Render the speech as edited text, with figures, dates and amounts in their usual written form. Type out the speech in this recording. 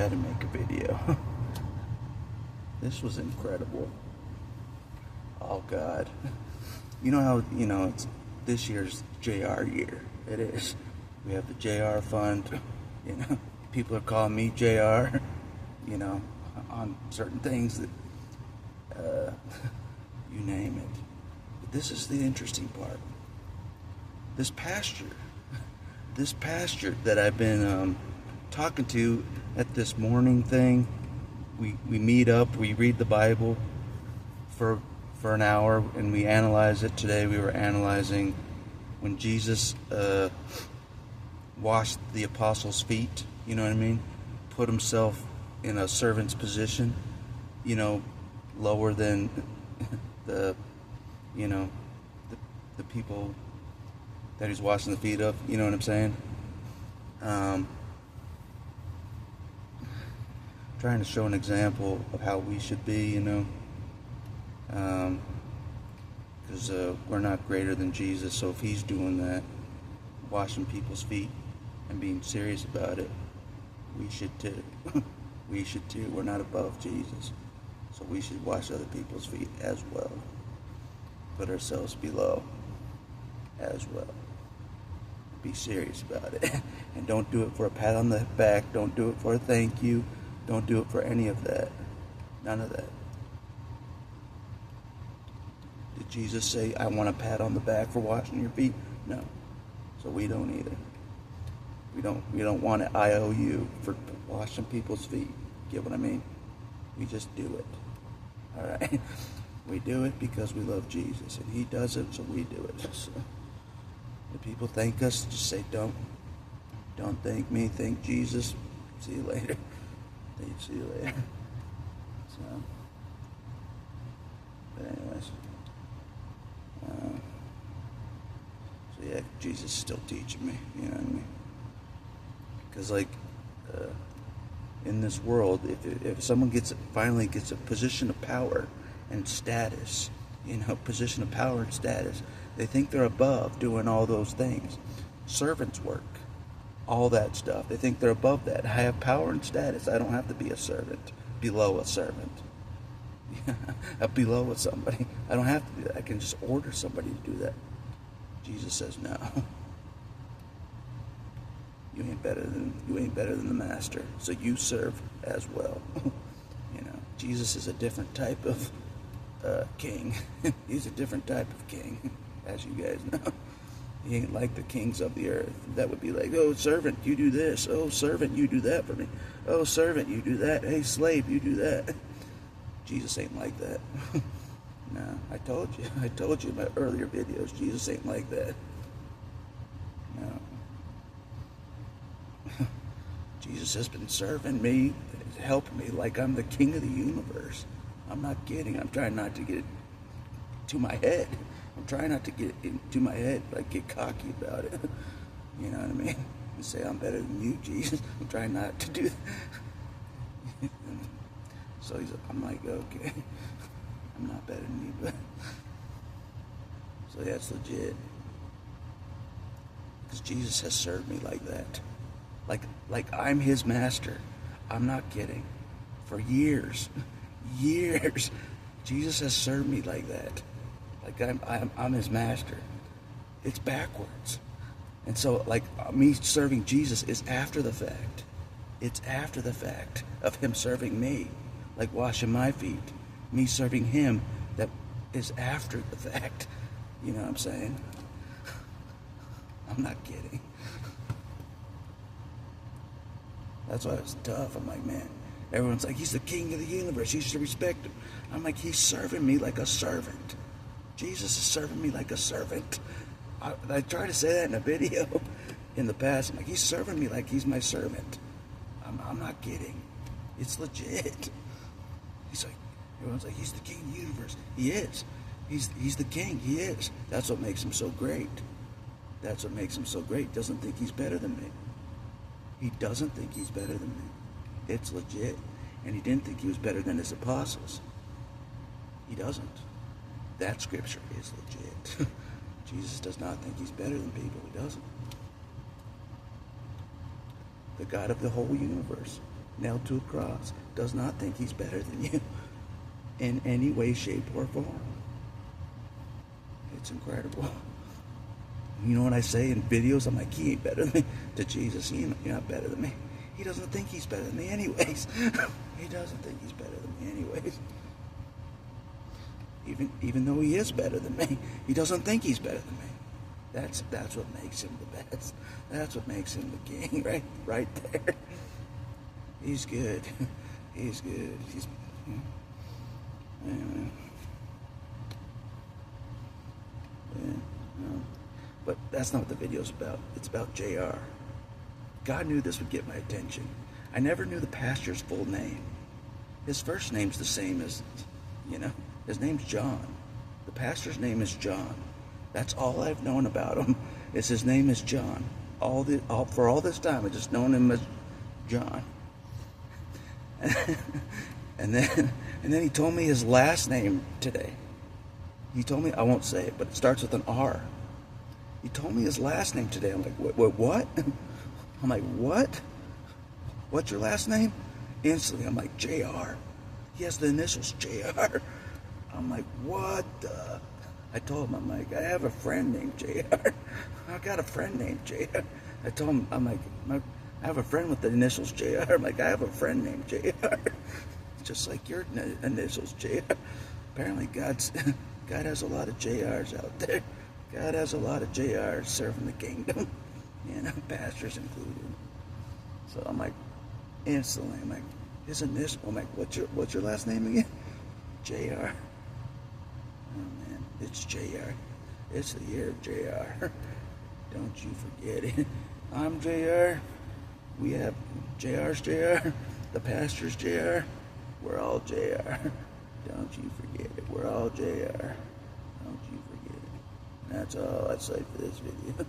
had to make a video. This was incredible. Oh God. You know how, it's this year's JR year. It is. We have the JR fund. People are calling me JR, on certain things that, you name it. But this is the interesting part. This pastor that I've been talking to at this morning thing, we meet up, we read the Bible for an hour, and we analyze it. Today we were analyzing when Jesus washed the apostles' feet, you know what I mean? Put himself in a servant's position, lower than the people that he's washing the feet of, you know what I'm saying? Trying to show an example of how we should be, because we're not greater than Jesus. So if he's doing that, washing people's feet and being serious about it, we should too. We should too. We're not above Jesus, so we should wash other people's feet as well. Put ourselves below as well. Be serious about it. And don't do it for a pat on the back. Don't do it for a thank you. Don't do it for any of that. None of that. Did Jesus say, I want a pat on the back for washing your feet? No. So we don't either. We don't want an IOU for washing people's feet. Get what I mean? We just do it. All right? We do it because we love Jesus, and he does it, so we do it. So, if people thank us, just say, don't thank me, thank Jesus. See you later. See you later. But anyways, so yeah, Jesus is still teaching me, you know what I mean? Because in this world, if someone finally gets a position of power and status, position of power and status, they think they're above doing all those things. Servants work, all that stuff. They think they're above that. I have power and status. I don't have to be a servant, below a servant. Below somebody. I don't have to do that. I can just order somebody to do that. Jesus says no. You ain't better than the master. So you serve as well. Jesus is a different type of king. He's a different type of king, as you guys know. He ain't like the kings of the earth. That would be like, oh, servant, you do this. Oh, servant, you do that for me. Oh, servant, you do that. Hey, slave, you do that. Jesus ain't like that. No, I told you in my earlier videos, Jesus ain't like that. No. Jesus has been serving me, helping me like I'm the king of the universe. I'm not kidding. I'm trying not to get it to my head. I'm trying not to get it into my head, get cocky about it. You know what I mean? And say, I'm better than you, Jesus. I'm trying not to do that. So I'm like, okay. I'm not better than you, but... So that's legit. Because Jesus has served me like that. Like I'm his master. I'm not kidding. For years. Years. Jesus has served me like that. Like I'm his master. It's backwards. And so me serving Jesus is after the fact. It's after the fact of him serving me. Like washing my feet. Me serving him, that is after the fact. You know what I'm saying? I'm not kidding. That's why it's tough. I'm like, man, everyone's like, he's the king of the universe. You should respect him. I'm like, he's serving me like a servant. Jesus is serving me like a servant. I tried to say that in a video in the past. I'm like, he's serving me like he's my servant. I'm not kidding. It's legit. He's like, everyone's like, he's the king of the universe. He is. He's the king. He is. That's what makes him so great. That's what makes him so great. Doesn't think he's better than me. He doesn't think he's better than me. It's legit. And he didn't think he was better than his apostles. He doesn't. That scripture is legit. Jesus does not think he's better than people. He doesn't. The God of the whole universe nailed to a cross, does not think he's better than you in any way, shape, or form. It's incredible. You know what I say in videos? I'm like, he ain't better than me. To Jesus, you're not better than me. He doesn't think he's better than me anyways. He doesn't think he's better than me anyways. Even though he is better than me, he doesn't think he's better than me. That's what makes him the best. That's what makes him the king, right there. He's good. He's good. Anyway. But that's not what the video's about. It's about JR. God knew this would get my attention. I never knew the pastor's full name. His first name's the same as, his name's John. The pastor's name is John. That's all I've known about him, is his name is John. For all this time, I've just known him as John. And then he told me his last name today. He told me, I won't say it, but it starts with an R. He told me his last name today. I'm like, what? I'm like, what? What's your last name? Instantly, I'm like, JR. He has the initials JR. I'm like, what the? I told him, I'm like, I have a friend named JR. I got a friend named JR. I told him, I'm like, I have a friend with the initials JR. I'm like, I have a friend named JR. Just like your initials JR. Apparently God has a lot of JRs out there. God has a lot of JRs serving the kingdom. Pastors included. So I'm like, instantly, I'm like, his initial, I'm like, what's your last name again? JR. Oh man, it's JR. It's the year of JR. Don't you forget it. I'm JR. We have JR's JR. The pastor's JR. We're all JR. Don't you forget it. We're all JR. Don't you forget it. That's all I'd say for this video.